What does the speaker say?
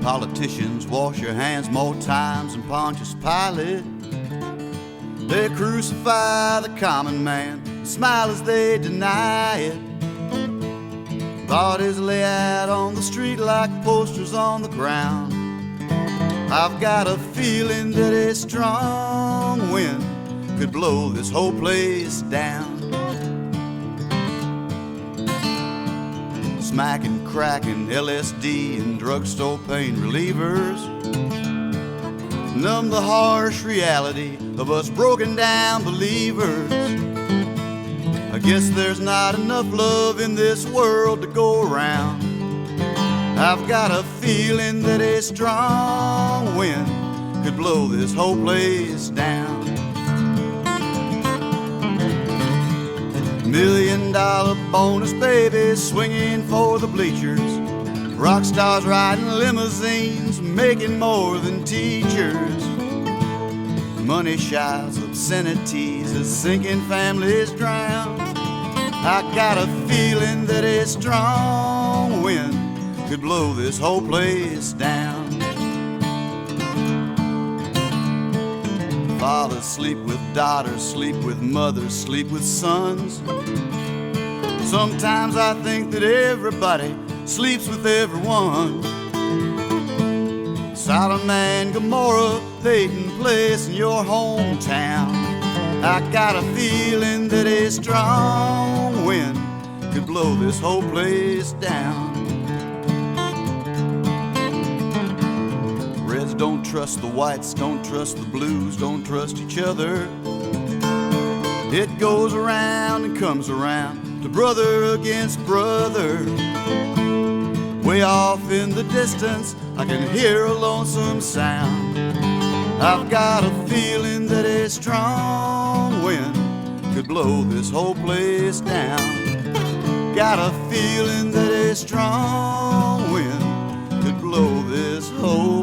Politicians wash your hands more times than Pontius Pilate. They crucify the common man, smile as they deny it. Bodies lay out on the street like posters on the ground. I've got a feeling that a strong wind could blow this whole place down. Smacking, cracking, LSD and drugstore pain relievers numb the harsh reality of us broken down believers. I guess there's not enough love in this world to go around. I've got a feeling that a strong wind could blow this whole place down. $1 million bonus babies swinging for the bleachers, rock stars riding limousines making more than teachers, money shots, obscenities as sinking families drown. I got a feeling that a strong wind could blow this whole place down. Fathers sleep with daughters, sleep with mothers, sleep with sons. Sometimes I think that everybody sleeps with everyone. Sodom and Gomorrah, Peyton Place in your hometown. I got a feeling that a strong wind could blow this whole place down. Reds don't trust the whites, don't trust the blues, don't trust each other. It goes around and comes around to brother against brother. Way off in the distance, I can hear a lonesome sound. I've got a feeling that a strong wind could blow this whole place down. Got a feeling that a strong wind could blow this whole